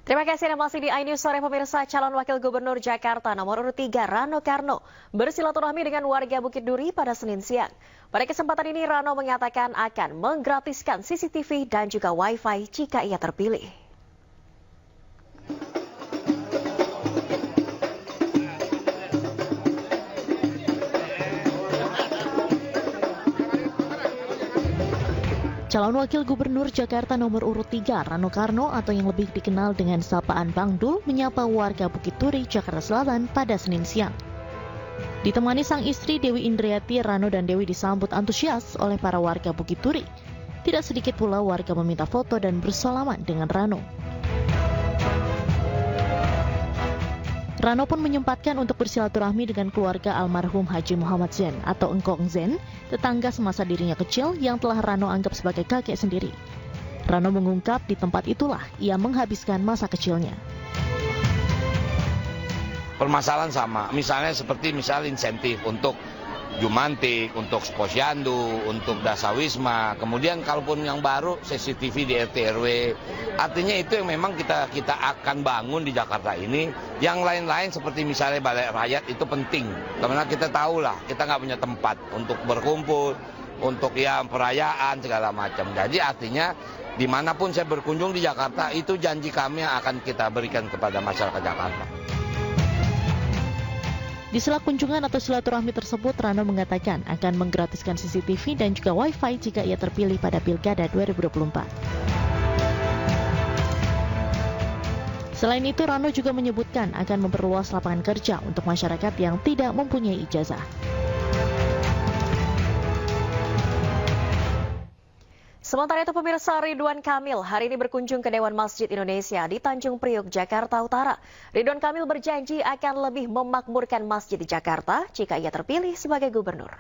Terima kasih Anda masih di iNews Sore pemirsa. Calon Wakil Gubernur Jakarta nomor urut 3 Rano Karno bersilaturahmi dengan warga Bukit Duri pada Senin siang. Pada kesempatan ini Rano mengatakan akan menggratiskan CCTV dan juga Wi-Fi jika ia terpilih. Calon Wakil Gubernur Jakarta nomor urut 3 Rano Karno atau yang lebih dikenal dengan sapaan Bang Dul menyapa warga Bukit Duri, Jakarta Selatan pada Senin siang. Ditemani sang istri Dewi Indriati, Rano dan Dewi disambut antusias oleh para warga Bukit Duri. Tidak sedikit pula warga meminta foto dan bersalaman dengan Rano. Rano pun menyempatkan untuk bersilaturahmi dengan keluarga almarhum Haji Muhammad Zen atau Engkong Zen, tetangga semasa dirinya kecil yang telah Rano anggap sebagai kakek sendiri. Rano mengungkap di tempat itulah ia menghabiskan masa kecilnya. Permasalahan sama, misalnya insentif untuk Jumantik, untuk Posyandu, untuk Dasawisma, kemudian kalaupun yang baru CCTV di RT RW. Artinya itu yang memang kita akan bangun di Jakarta ini. Yang lain-lain seperti misalnya Balai Rakyat itu penting, karena kita tahu lah kita nggak punya tempat untuk berkumpul, untuk perayaan segala macam. Jadi artinya dimanapun saya berkunjung di Jakarta itu janji kami yang akan kita berikan kepada masyarakat Jakarta. Di sela kunjungan atau silaturahmi tersebut, Rano mengatakan akan menggratiskan CCTV dan juga Wi-Fi jika ia terpilih pada Pilkada 2024. Selain itu, Rano juga menyebutkan akan memperluas lapangan kerja untuk masyarakat yang tidak mempunyai ijazah. Sementara itu pemirsa, Ridwan Kamil hari ini berkunjung ke Dewan Masjid Indonesia di Tanjung Priok, Jakarta Utara. Ridwan Kamil berjanji akan lebih memakmurkan masjid di Jakarta jika ia terpilih sebagai gubernur.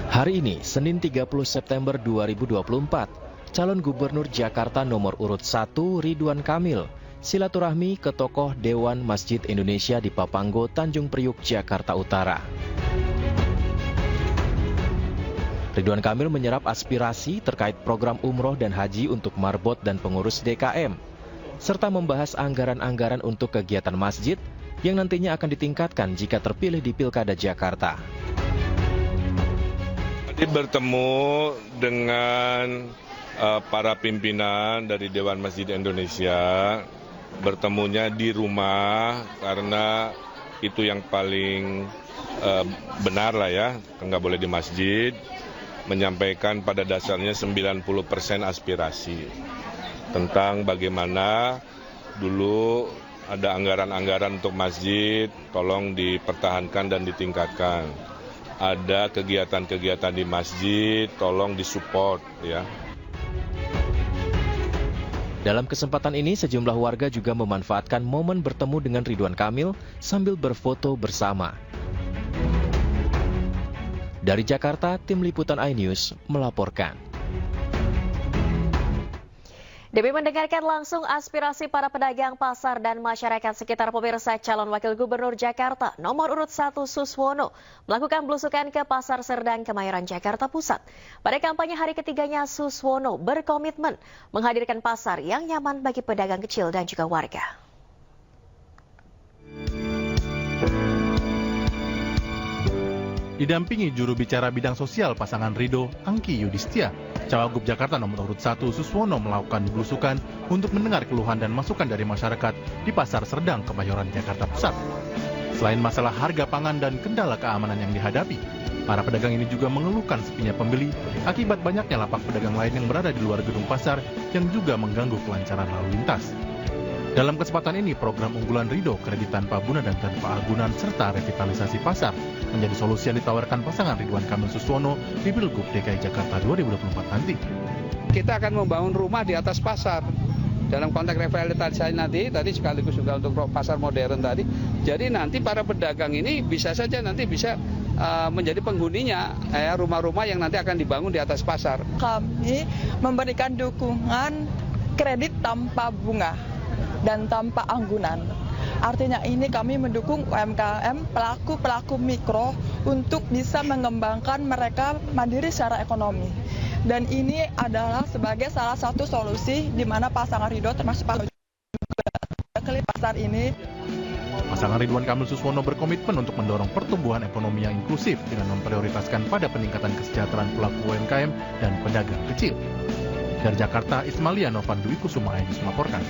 Hari ini, Senin 30 September 2024, calon gubernur Jakarta nomor urut 1 Ridwan Kamil silaturahmi ke tokoh Dewan Masjid Indonesia di Papanggo, Tanjung Priok, Jakarta Utara. Ridwan Kamil menyerap aspirasi terkait program umroh dan haji untuk marbot dan pengurus DKM, serta membahas anggaran-anggaran untuk kegiatan masjid yang nantinya akan ditingkatkan jika terpilih di Pilkada Jakarta. Tadi bertemu dengan para pimpinan dari Dewan Masjid Indonesia, bertemunya di rumah karena itu yang paling benar lah ya, nggak boleh di masjid, menyampaikan pada dasarnya 90% aspirasi tentang bagaimana dulu ada anggaran-anggaran untuk masjid, tolong dipertahankan dan ditingkatkan. Ada kegiatan-kegiatan di masjid, tolong disupport ya. Dalam kesempatan ini, sejumlah warga juga memanfaatkan momen bertemu dengan Ridwan Kamil sambil berfoto bersama. Dari Jakarta, Tim Liputan iNews melaporkan. Demi mendengarkan langsung aspirasi para pedagang pasar dan masyarakat sekitar, pemirsa, calon Wakil Gubernur Jakarta nomor urut 1 Suswono melakukan belusukan ke Pasar Serdang, Kemayoran, Jakarta Pusat. Pada kampanye hari ketiganya, Suswono berkomitmen menghadirkan pasar yang nyaman bagi pedagang kecil dan juga warga. Didampingi juru bicara bidang sosial pasangan Ridho, Angki Yudhistia, Cawagup Jakarta nomor urut 1 Suswono melakukan belusukan untuk mendengar keluhan dan masukan dari masyarakat di Pasar Serdang, Kemayoran, Jakarta Pusat. Selain masalah harga pangan dan kendala keamanan yang dihadapi, para pedagang ini juga mengeluhkan sepinya pembeli akibat banyaknya lapak pedagang lain yang berada di luar gedung pasar yang juga mengganggu kelancaran lalu lintas. Dalam kesempatan ini, program unggulan Ridho, kredit tanpa bunga dan tanpa agunan, serta revitalisasi pasar menjadi solusi yang ditawarkan pasangan Ridwan Kamil Suswono di Pilgub DKI Jakarta 2024 nanti. Kita akan membangun rumah di atas pasar. Dalam konteks revitalisasi nanti, tadi sekaligus juga untuk pasar modern tadi. Jadi nanti para pedagang ini bisa saja nanti bisa menjadi penghuninya rumah-rumah yang nanti akan dibangun di atas pasar. Kami memberikan dukungan kredit tanpa bunga dan tanpa anggunan. Artinya ini kami mendukung UMKM, pelaku-pelaku mikro untuk bisa mengembangkan mereka mandiri secara ekonomi. Dan ini adalah sebagai salah satu solusi di mana pasangan Ridho termasuk Pak juga ke pasar ini. Pasangan Ridwan Kamil Suswono berkomitmen untuk mendorong pertumbuhan ekonomi yang inklusif dengan memprioritaskan pada peningkatan kesejahteraan pelaku UMKM dan pedagang kecil. Dari Jakarta, Ismalia Novandwi Kusuma Ainus melaporkan.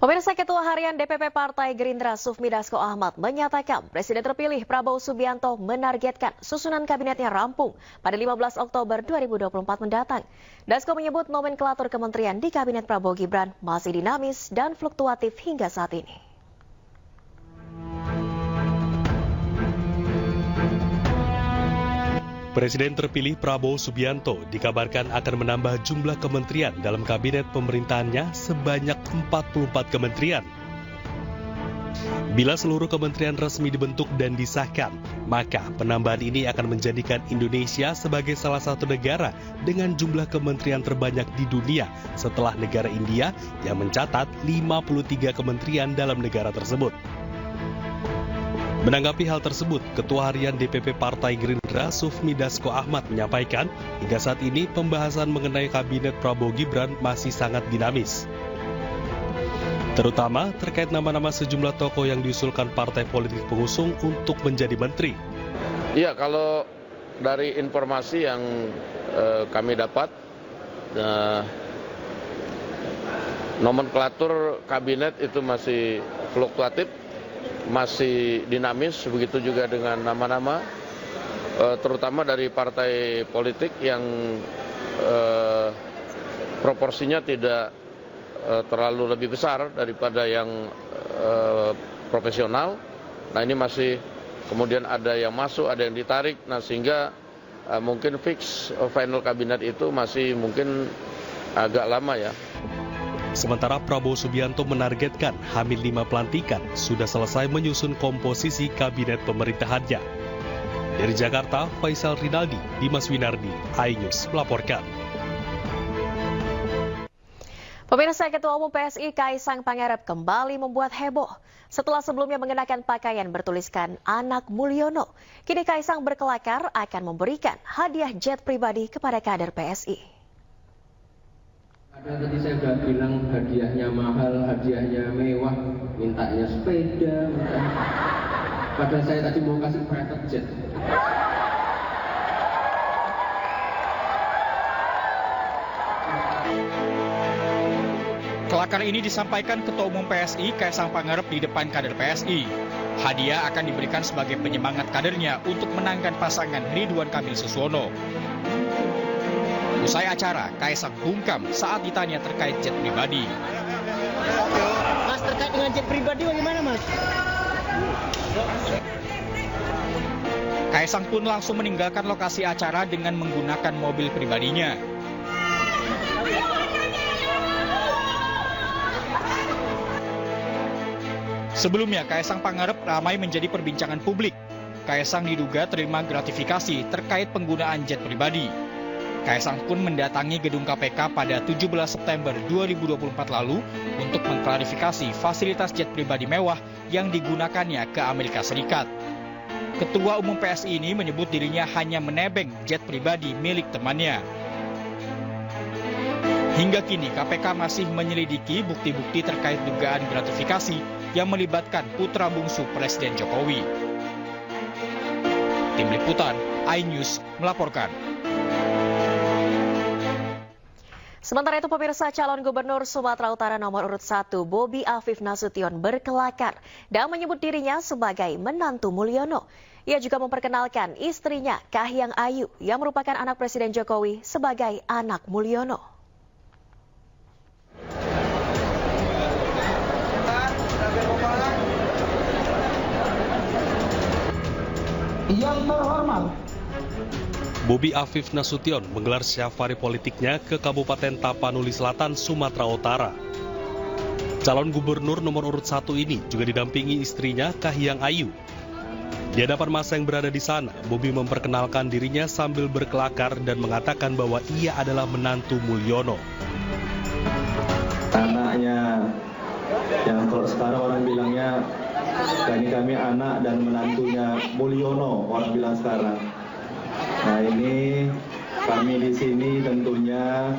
Pemirsa, Ketua Harian DPP Partai Gerindra Sufmi Dasko Ahmad menyatakan Presiden terpilih Prabowo Subianto menargetkan susunan kabinetnya rampung pada 15 Oktober 2024 mendatang. Dasko menyebut nomenklatur kementerian di Kabinet Prabowo Gibran masih dinamis dan fluktuatif hingga saat ini. Presiden terpilih Prabowo Subianto dikabarkan akan menambah jumlah kementerian dalam kabinet pemerintahannya sebanyak 44 kementerian. Bila seluruh kementerian resmi dibentuk dan disahkan, maka penambahan ini akan menjadikan Indonesia sebagai salah satu negara dengan jumlah kementerian terbanyak di dunia setelah negara India yang mencatat 53 kementerian dalam negara tersebut. Menanggapi hal tersebut, Ketua Harian DPP Partai Gerindra Sufmi Dasko Ahmad menyampaikan, hingga saat ini pembahasan mengenai Kabinet Prabowo Gibran masih sangat dinamis. Terutama terkait nama-nama sejumlah tokoh yang diusulkan partai politik pengusung untuk menjadi menteri. Iya, kalau dari informasi yang kami dapat, nomenklatur kabinet itu masih fluktuatif, masih dinamis, begitu juga dengan nama-nama, terutama dari partai politik yang proporsinya tidak terlalu lebih besar daripada yang profesional. Nah, ini masih kemudian ada yang masuk, ada yang ditarik, nah sehingga mungkin fix final kabinet itu masih mungkin agak lama ya. Sementara Prabowo Subianto menargetkan H-5 pelantikan sudah selesai menyusun komposisi kabinet pemerintahannya. Dari Jakarta, Faisal Rinaldi, Dimas Winardi, iNews melaporkan. Pemirsa, Ketua Umum PSI Kaisang Pangarep kembali membuat heboh. Setelah sebelumnya mengenakan pakaian bertuliskan Anak Mulyono, kini Kaisang berkelakar akan memberikan hadiah jet pribadi kepada kader PSI. Tadi saya sudah bilang hadiahnya mahal, hadiahnya mewah, mintanya sepeda, padahal saya tadi mau kasih private jet. Kelakar ini disampaikan Ketua Umum PSI Kaisang Pangarep di depan kader PSI. Hadiah akan diberikan sebagai penyemangat kadernya untuk menangkan pasangan Ridwan Kamil Suswono. Usai acara, Kaisang bungkam saat ditanya terkait jet pribadi. Mas, terkait dengan jet pribadi bagaimana, Mas? Kaisang pun langsung meninggalkan lokasi acara dengan menggunakan mobil pribadinya. Sebelumnya, Kaisang Pangarep ramai menjadi perbincangan publik. Kaisang diduga terima gratifikasi terkait penggunaan jet pribadi. Kaisang pun mendatangi gedung KPK pada 17 September 2024 lalu untuk mengklarifikasi fasilitas jet pribadi mewah yang digunakannya ke Amerika Serikat. Ketua Umum PSI ini menyebut dirinya hanya menebeng jet pribadi milik temannya. Hingga kini KPK masih menyelidiki bukti-bukti terkait dugaan gratifikasi yang melibatkan putra bungsu Presiden Jokowi. Tim Liputan, iNews melaporkan. Sementara itu, pemirsa, calon gubernur Sumatera Utara nomor urut 1 Bobi Afif Nasution berkelakar dan menyebut dirinya sebagai menantu Mulyono. Ia juga memperkenalkan istrinya Kahiyang Ayu yang merupakan anak Presiden Jokowi sebagai anak Mulyono. Yang terhormat, Bobi Afif Nasution menggelar syafari politiknya ke Kabupaten Tapanuli Selatan, Sumatera Utara. Calon gubernur nomor urut 1 ini juga didampingi istrinya Kahiyang Ayu. Di hadapan massa yang berada di sana, Bobi memperkenalkan dirinya sambil berkelakar dan mengatakan bahwa ia adalah menantu Mulyono. Anaknya sekarang orang bilangnya kami anak dan menantunya Mulyono, orang bilang sekarang. Nah ini kami di sini tentunya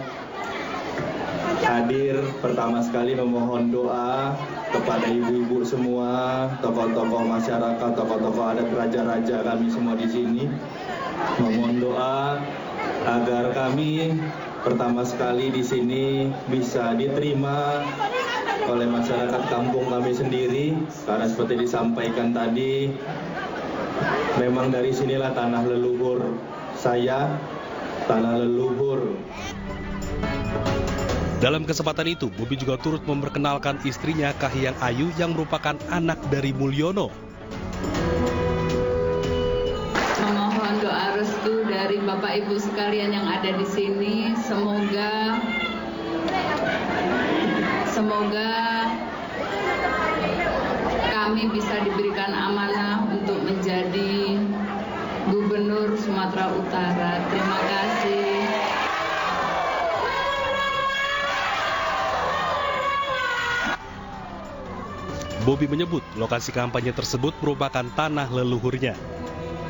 hadir pertama sekali memohon doa kepada ibu-ibu semua, tokoh-tokoh masyarakat, tokoh-tokoh adat, raja-raja kami semua di sini. Memohon doa agar kami pertama sekali di sini bisa diterima oleh masyarakat kampung kami sendiri, karena seperti disampaikan tadi, memang dari sinilah tanah leluhur saya, tanah leluhur. Dalam kesempatan itu, Bobi juga turut memperkenalkan istrinya Kahiyang Ayu yang merupakan anak dari Mulyono. Memohon doa restu dari Bapak Ibu sekalian yang ada di sini, semoga kami bisa diberikan amanah untuk menjadi Gubernur Sumatera Utara. Terima kasih. Bobi menyebut lokasi kampanye tersebut merupakan tanah leluhurnya.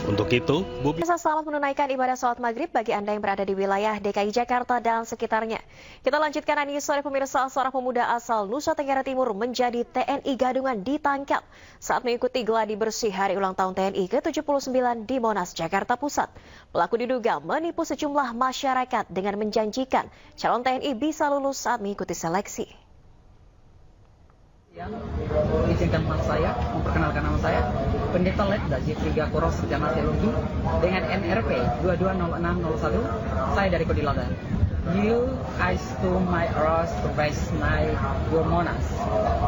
Untuk itu, Bobi... Selamat menunaikan ibadah sholat maghrib bagi Anda yang berada di wilayah DKI Jakarta dan sekitarnya. Kita lanjutkan ini sore pemirsa, seorang pemuda asal Nusa Tenggara Timur menjadi TNI Gadungan ditangkap saat mengikuti gladi bersih hari ulang tahun TNI ke-79 di Monas, Jakarta Pusat. Pelaku diduga menipu sejumlah masyarakat dengan menjanjikan calon TNI bisa lulus saat mengikuti seleksi. Yang izinkan saya memperkenalkan nama saya Pendeta Letda Jeffrey Gakoro Sarjana Teologi dengan NRP 220601. Saya dari Kodilada. You eyes to my ears to raise my your Monas.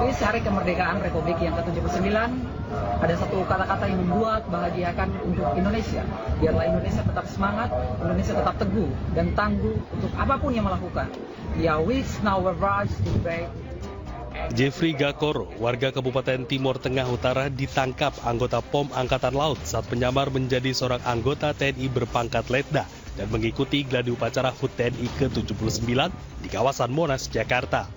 Ini hari kemerdekaan Republik yang ke-79. Ada satu kata-kata yang membuat bahagiakan untuk Indonesia. Biarlah Indonesia tetap semangat, Indonesia tetap teguh dan tangguh untuk apapun yang melakukan. Ya wish now rise to break. Jeffrey Gakoro, warga Kabupaten Timur Tengah Utara, ditangkap anggota POM Angkatan Laut saat menyamar menjadi seorang anggota TNI berpangkat Letda dan mengikuti gladi upacara HUT TNI ke-79 di kawasan Monas, Jakarta.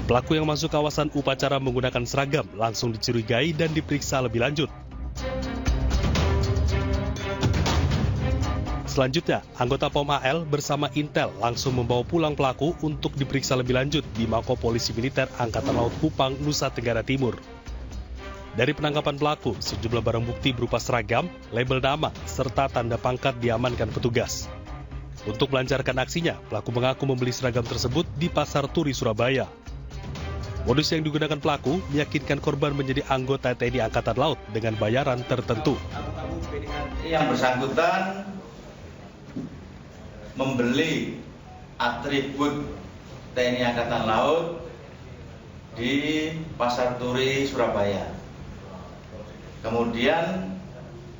Pelaku yang masuk kawasan upacara menggunakan seragam langsung dicurigai dan diperiksa lebih lanjut. Selanjutnya, anggota POM AL bersama Intel langsung membawa pulang pelaku untuk diperiksa lebih lanjut di Mako Polisi Militer Angkatan Laut Kupang, Nusa Tenggara Timur. Dari penangkapan pelaku, sejumlah barang bukti berupa seragam, label nama, serta tanda pangkat diamankan petugas. Untuk melancarkan aksinya, pelaku mengaku membeli seragam tersebut di Pasar Turi, Surabaya. Modus yang digunakan pelaku meyakinkan korban menjadi anggota TNI Angkatan Laut dengan bayaran tertentu. Yang bersangkutan membeli atribut TNI Angkatan Laut di Pasar Turi, Surabaya. Kemudian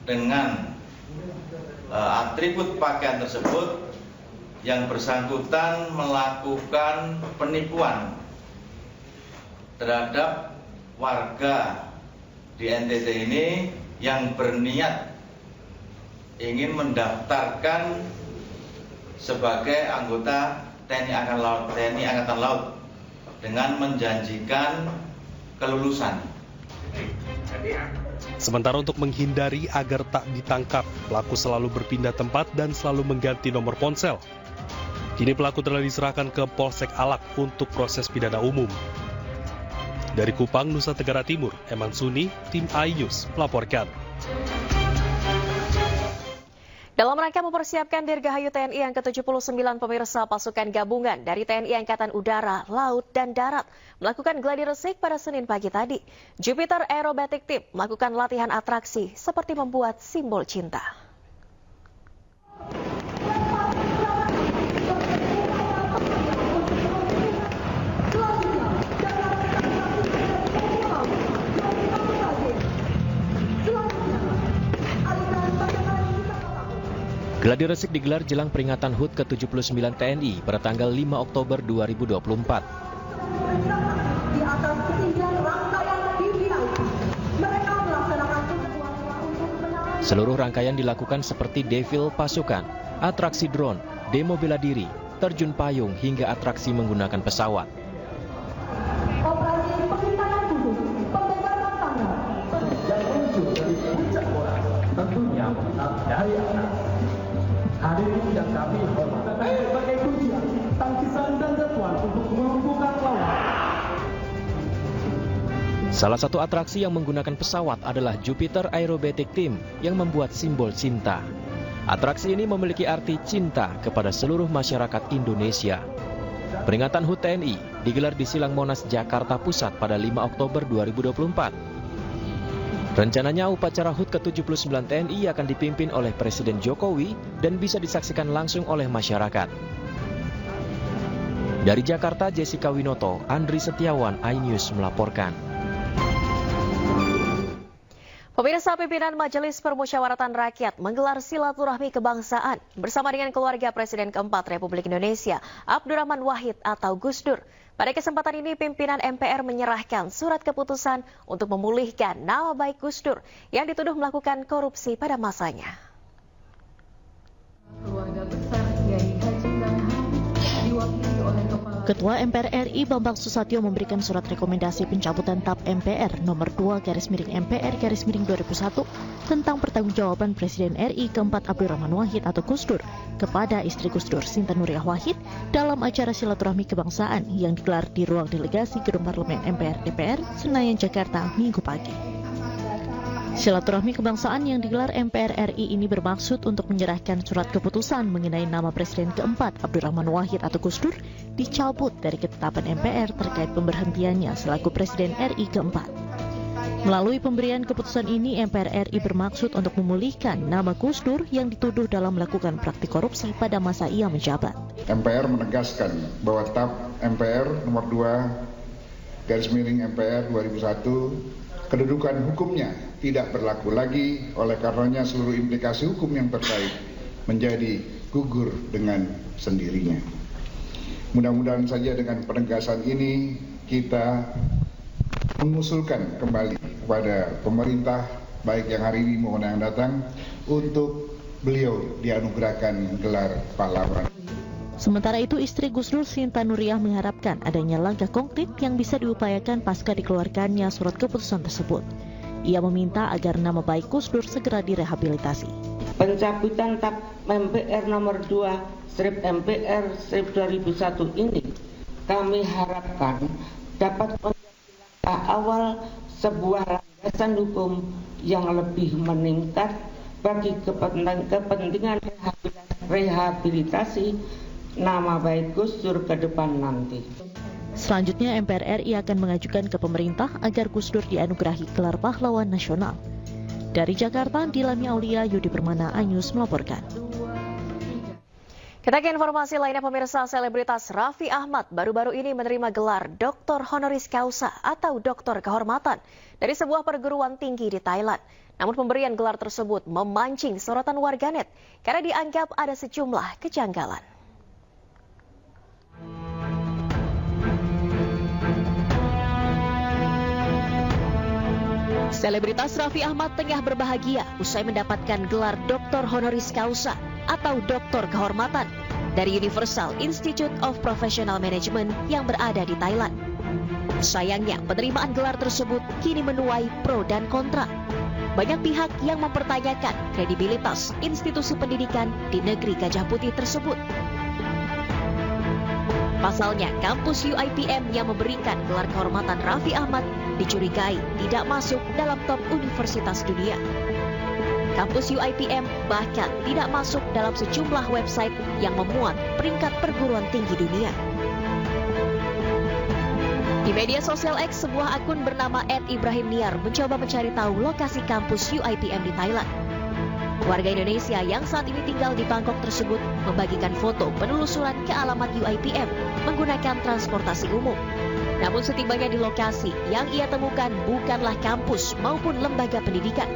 dengan atribut pakaian tersebut, yang bersangkutan melakukan penipuan terhadap warga di NTT ini yang berniat ingin mendaftarkan sebagai anggota TNI Angkatan Laut dengan menjanjikan kelulusan. Sementara untuk menghindari agar tak ditangkap, pelaku selalu berpindah tempat dan selalu mengganti nomor ponsel. Kini pelaku telah diserahkan ke Polsek Alak untuk proses pidana umum. Dari Kupang, Nusa Tenggara Timur, Eman Suni, Tim iNews melaporkan. Dalam rangka mempersiapkan Dirgahayu TNI yang ke-79, pemirsa, pasukan gabungan dari TNI Angkatan Udara, Laut, dan Darat melakukan gladi resik pada Senin pagi tadi. Jupiter Aerobatic Team melakukan latihan atraksi seperti membuat simbol cinta. Gladi resik digelar jelang peringatan HUT ke-79 TNI pada tanggal 5 Oktober 2024. Seluruh rangkaian dilakukan seperti defil pasukan, atraksi drone, demo bela diri, terjun payung hingga atraksi menggunakan pesawat. kami berbagai ujian, tangkisan dan jatuhan untuk melumpuhkan lawan. Salah satu atraksi yang menggunakan pesawat adalah Jupiter Aerobatic Team yang membuat simbol cinta. Atraksi ini memiliki arti cinta kepada seluruh masyarakat Indonesia. Peringatan HUT TNI digelar di Silang Monas, Jakarta Pusat pada 5 Oktober 2024. Rencananya upacara HUT ke-79 TNI akan dipimpin oleh Presiden Jokowi dan bisa disaksikan langsung oleh masyarakat. Dari Jakarta, Jessica Winoto, Andri Setiawan, iNews melaporkan. Pemirsa, pimpinan Majelis Permusyawaratan Rakyat menggelar silaturahmi kebangsaan bersama dengan keluarga Presiden keempat Republik Indonesia, Abdurrahman Wahid atau Gus Dur. Pada kesempatan ini, pimpinan MPR menyerahkan surat keputusan untuk memulihkan nama baik Gus Dur yang dituduh melakukan korupsi pada masanya. Ketua MPR RI Bambang Susatyo memberikan surat rekomendasi pencabutan TAP MPR nomor 2/MPR/2001 tentang pertanggungjawaban Presiden RI keempat Abdurrahman Wahid atau Gus Dur kepada istri Gus Dur, Sinta Nuriyah Wahid, dalam acara silaturahmi kebangsaan yang digelar di ruang delegasi Gedung Parlemen MPR DPR Senayan, Jakarta, Minggu pagi. Silaturahmi kebangsaan yang digelar MPR RI ini bermaksud untuk menyerahkan surat keputusan mengenai nama Presiden keempat Abdurrahman Wahid atau Gus Dur dicabut dari ketetapan MPR terkait pemberhentiannya selaku Presiden RI keempat. Melalui pemberian keputusan ini, MPR RI bermaksud untuk memulihkan nama Gus Dur yang dituduh dalam melakukan praktik korupsi pada masa ia menjabat. MPR menegaskan bahwa TAP MPR nomor 2/MPR 2001 kedudukan hukumnya tidak berlaku lagi, oleh karenanya seluruh implikasi hukum yang terkait menjadi gugur dengan sendirinya. Mudah-mudahan saja dengan penegasan ini kita mengusulkan kembali kepada pemerintah, baik yang hari ini maupun yang datang, untuk beliau dianugerahkan gelar pahlawan. Sementara itu, istri Gus Dur, Sinta Nuriyah, mengharapkan adanya langkah konkret yang bisa diupayakan pasca dikeluarkannya surat keputusan tersebut. Ia meminta agar nama baik Gus Dur segera direhabilitasi. Pencabutan TAP MPR nomor 2/MPR/2001 ini kami harapkan dapat menjadi langkah awal sebuah landasan hukum yang lebih meningkat bagi kepentingan rehabilitasi nama baik Gus Dur ke depan nanti. Selanjutnya, MPR RI akan mengajukan ke pemerintah agar Gus Dur dianugerahi gelar pahlawan nasional. Dari Jakarta, Dilani Aulia, Yudi Permana, iNews melaporkan. Kita ke informasi lainnya, pemirsa. Selebritas Raffi Ahmad baru-baru ini menerima gelar Doktor Honoris Causa atau Doktor Kehormatan dari sebuah perguruan tinggi di Thailand. Namun pemberian gelar tersebut memancing sorotan warganet karena dianggap ada sejumlah kejanggalan. Selebritas Raffi Ahmad tengah berbahagia usai mendapatkan gelar Doktor Honoris Causa atau Doktor Kehormatan dari Universal Institute of Professional Management yang berada di Thailand. Sayangnya, penerimaan gelar tersebut kini menuai pro dan kontra. Banyak pihak yang mempertanyakan kredibilitas institusi pendidikan di negeri Gajah Putih tersebut. Pasalnya, kampus UIPM yang memberikan gelar kehormatan Raffi Ahmad dicurigai tidak masuk dalam top universitas dunia. Kampus UIPM bahkan tidak masuk dalam sejumlah website yang memuat peringkat perguruan tinggi dunia. Di media sosial X, sebuah akun bernama @IbrahimNiar mencoba mencari tahu lokasi kampus UIPM di Thailand. Warga Indonesia yang saat ini tinggal di Bangkok tersebut membagikan foto penelusuran ke alamat UIPM menggunakan transportasi umum. Namun setibanya di lokasi, yang ia temukan bukanlah kampus maupun lembaga pendidikan,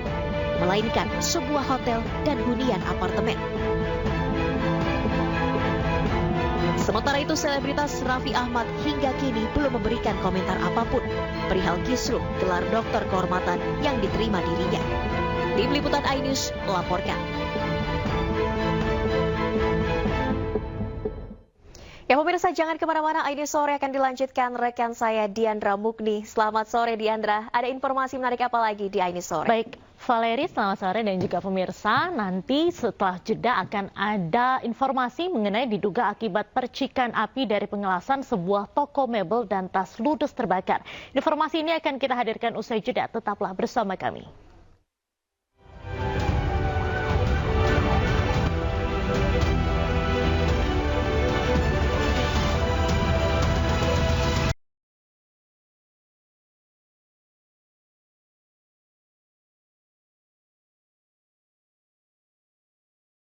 melainkan sebuah hotel dan hunian apartemen. Sementara itu, selebritas Raffi Ahmad hingga kini belum memberikan komentar apapun perihal kisruh gelar doktor kehormatan yang diterima dirinya. Tim Liputan iNews melaporkan. Ya pemirsa, jangan kemana-mana, Aini Sore akan dilanjutkan rekan saya Diandra Mukni. Selamat sore Diandra, ada informasi menarik apa lagi di Aini Sore? Baik, Valeri, selamat sore dan juga pemirsa. Nanti setelah jeda akan ada informasi mengenai diduga akibat percikan api dari pengelasan sebuah toko mebel dan tas ludes terbakar. Informasi ini akan kita hadirkan usai jeda, tetaplah bersama kami.